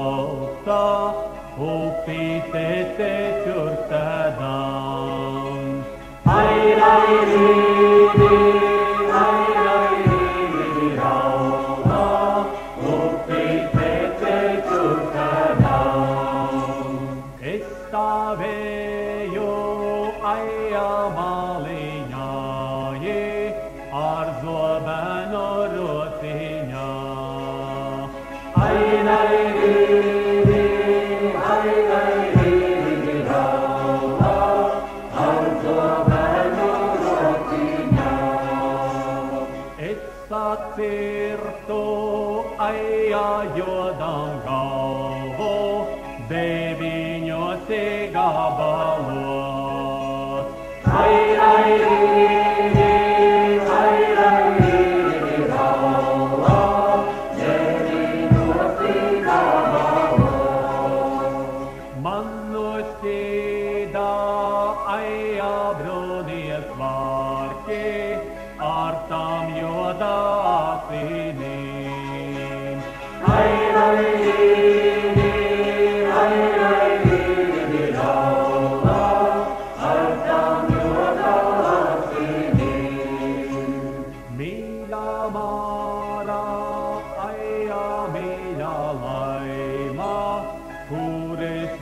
kautta, upite te tjurtadam. Ai rai riidi, rauha, upite te tjurtadam. Estavejo ajamalinjaji, arzuoben rotinja. Ai rai riidi, rauha, arzuoben rotinja. Satirto aia jodan gauvo, bevinjo se gabalot. Ai rai riidi, rauha, bevinjo se gabalot. Mannustida aia brunies varke, artam joda asinim. Ai rai riidi, rauha, artam joda asinim. Mila mara aia mila laima, kuris